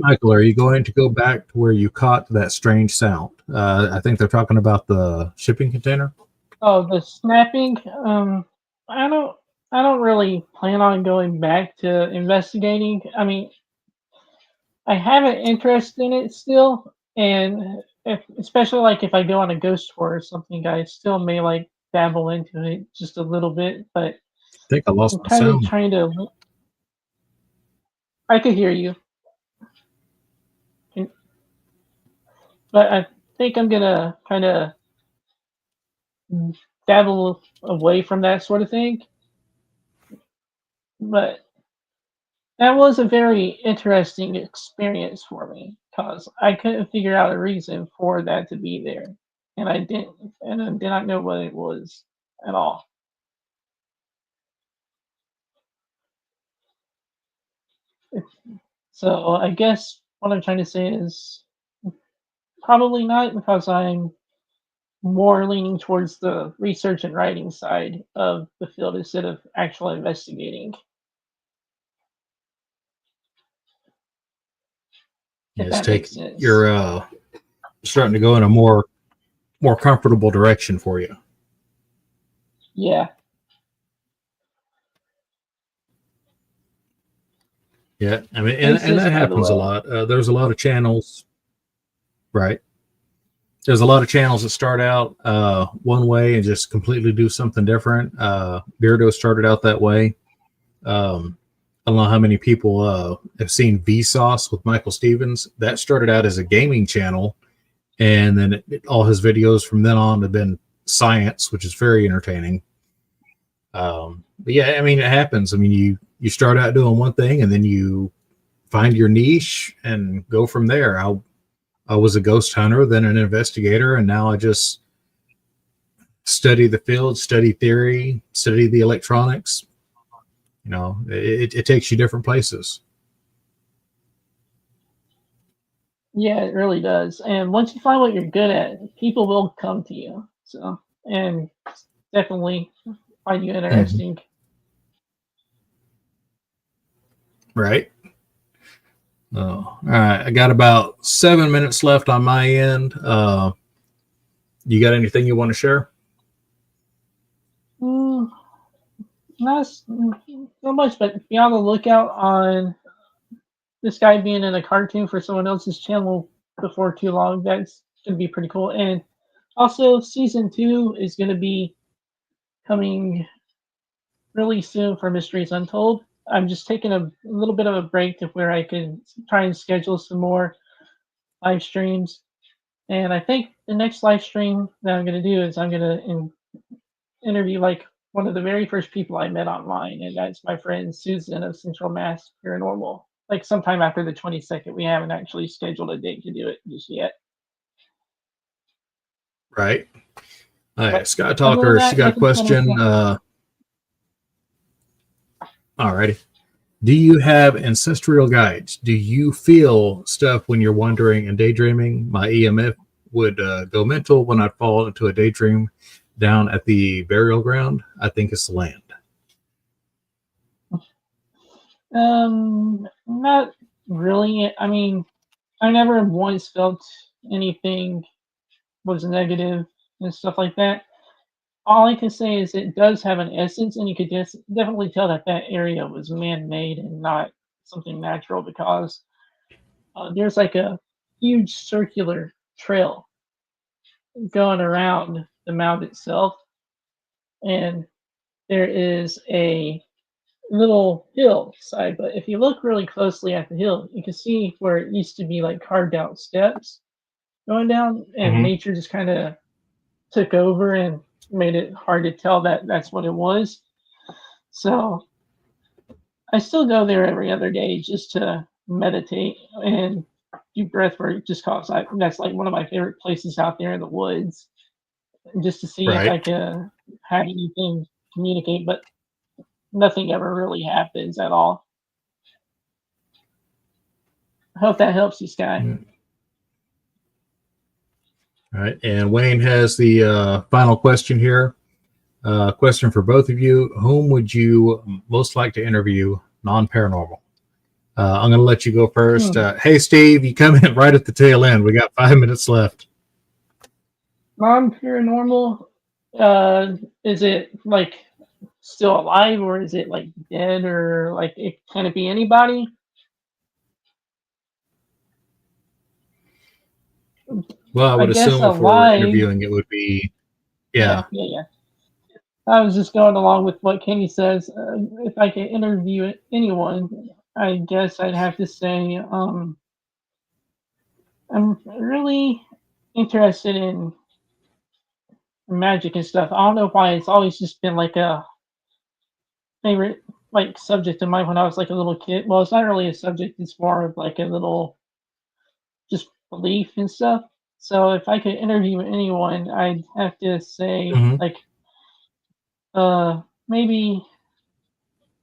Michael, are you going to go back to where you caught that strange sound? I think they're talking about the shipping container. oh, the snapping. I don't. I don't really plan on going back to investigating. I mean, I have an interest in it still, and especially if I go on a ghost tour or something, I still may dabble into it just a little bit. But I think I lost I'm my kind of sound. trying to. I could hear you, but I think I'm gonna kind of dabble away from that sort of thing. But that was a very interesting experience for me because I couldn't figure out a reason for that to be there, and I did not know what it was at all. So I guess what I'm trying to say is probably not because I'm more leaning towards the research and writing side of the field instead of actual investigating, if Yes, that take makes sense. you're starting to go in a more comfortable direction for you. Yeah. Yeah, I mean, Who's and this, that by the happens a way? lot. There's a lot of channels, right? There's a lot of channels that start out one way and just completely do something different. Beardo started out that way. I don't know how many people have seen Vsauce with Michael Stevens. That started out as a gaming channel, and then all his videos from then on have been science, which is very entertaining. But yeah, I mean, it happens. I mean, you start out doing one thing, and then you find your niche and go from there. I was a ghost hunter, then an investigator, and now I just study the field, study theory, study the electronics. You know, it takes you different places. Yeah, it really does. And once you find what you're good at, people will come to you. So, and definitely find you Mm-hmm. interesting. Right. Oh, all right. I got about 7 minutes left on my end. You got anything you want to share? Mm, not so much, but be on the lookout on this guy being in a cartoon for someone else's channel before too long. That's going to be pretty cool. And also, season 2 is going to be coming really soon for Mysteries Untold. I'm just taking a little bit of a break to where I can try and schedule some more live streams. And I think the next live stream that I'm going to do is I'm going to interview one of the very first people I met online, and that's my friend Susan of Central Mass Paranormal. Like sometime after the 22nd, we haven't actually scheduled a date to do it just yet. Right. All right, But Sky other than Talker, she that, got a nothing's coming question. up. All righty. Do you have ancestral guides? Do you feel stuff when you're wandering and daydreaming? My EMF would go mental when I'd fall into a daydream down at the burial ground. I think it's the land. Not really. I mean, I never once felt anything was negative and stuff like that. All I can say is it does have an essence, and you could just definitely tell that that area was man-made and not something natural because there's like a huge circular trail going around the mound itself, and there is a little hillside. But if you look really closely at the hill, you can see where it used to be like carved out steps going down, and Mm-hmm. nature just kind of took over and made it hard to tell that that's what it was. So I still go there every other day just to meditate and do breath work just cause that's like one of my favorite places out there in the woods just to see if I Right. can have anything communicate, but nothing ever really happens at all. I hope that helps you, Sky. Mm. All right. And Wayne has the final question here. Question for both of you. Whom would you most like to interview non-paranormal? I'm going to let you go first. Hmm. Hey, Steve, you come in right at the tail end. We got 5 minutes left. Non-paranormal, is it like still alive or is it like dead or like it can it be anybody? Well, I I would guess assume if we're alive. interviewing, it would be, Yeah, yeah, yeah, yeah. I was just going along with what Kenny says. If I could interview anyone, I guess I'd have to say I'm really interested in magic and stuff. I don't know why it's always just been like a favorite like subject of mine when I was like a little kid. Well, it's not really a subject; it's more of like a little just belief and stuff. So if I could interview anyone, I'd have to say hmm like maybe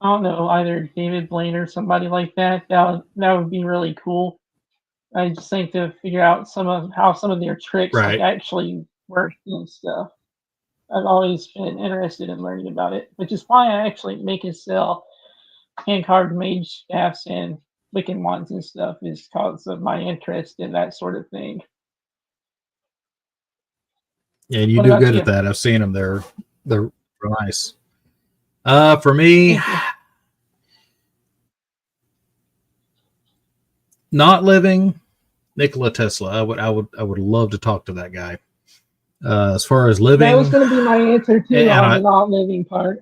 I don't know, either David Blaine or somebody like that. That would be really cool. I just think to figure out some of how some of their tricks like right. actually work and stuff. I've always been interested in learning about it, which is why I actually make and sell hand carved mage staffs and Wiccan wands and stuff, is because of my interest in that sort of thing. And you What do about good at you? that. I've seen them. They're nice. For me, Thank you. not living, Nikola Tesla. I would love to talk to that guy. As far as That was living, going to be my answer too and on the I not living part.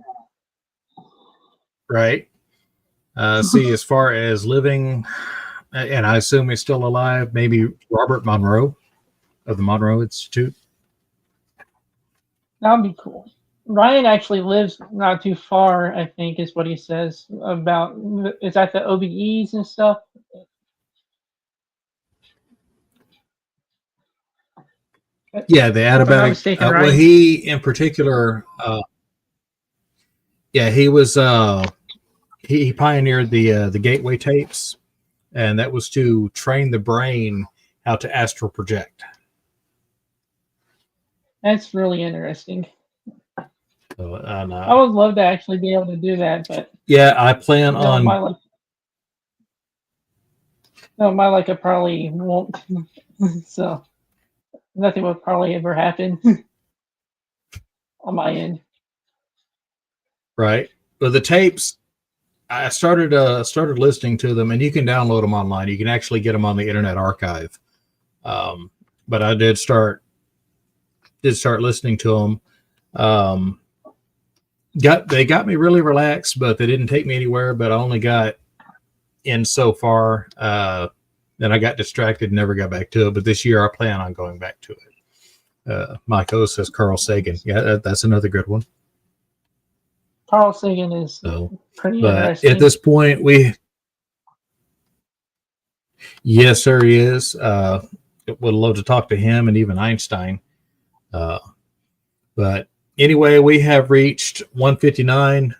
right. See, as far as living, and I assume he's still alive. Maybe Robert Monroe of the Monroe Institute. That would be cool. Ryan actually lives not too far, I think, is what he says about. Is that the OBEs and stuff? Yeah, the If I'm not adiabatic. mistaken, Well, Ryan. he in particular, yeah, he was. He pioneered the gateway tapes, and that was to train the brain how to astral project. That's really interesting. So, I would love to actually be able to do that, but yeah, I plan no, my on like, no, my like, I probably won't. So nothing would probably ever happen on my end. right. But the tapes, I started listening to them, and you can download them online. You can actually get them on the Internet Archive. Um, but I did start listening to them. Um, they got me really relaxed, but they didn't take me anywhere. But I only got in so far. Then I got distracted and never got back to it. But this year I plan on going back to it. Mike O says Carl Sagan. Yeah, that's another good one. Carl Sagan is So, pretty but interesting. at this point, yes, sir, he is. Would love to talk to him and even Einstein. But anyway, we have reached 159.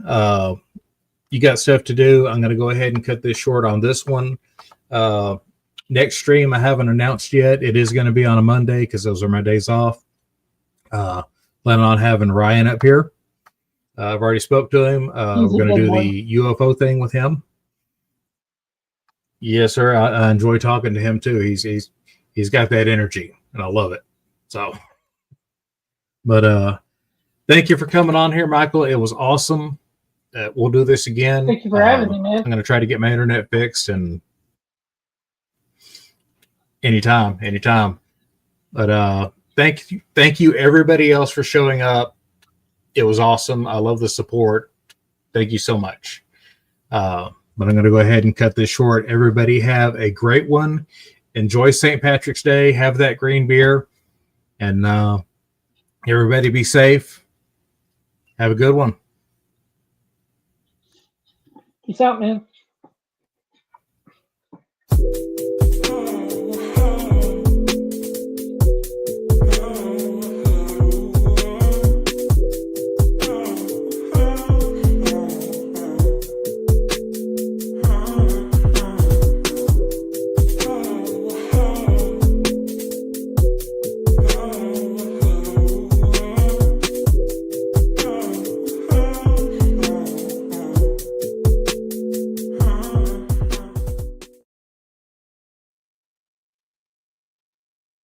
You got stuff to do. I'm going to go ahead and cut this short on this one. Next stream, I haven't announced yet. It is going to be on a Monday because those are my days off. Planning on having Ryan up here. I've already spoke to him. We're going to do the UFO thing with him. Yes, sir. I enjoy talking to him too. He's got that energy, and I love it. So, but thank you for coming on here, Michael. It was awesome. We'll do this again. Thank you for having me, man. I'm going to try to get my internet fixed, and anytime. But thank you everybody else for showing up. It was awesome. I love the support. Thank you so much. But I'm going to go ahead and cut this short. Everybody have a great one. Enjoy St. Patrick's Day. Have that green beer, and everybody be safe. Have a good one. Peace out, man.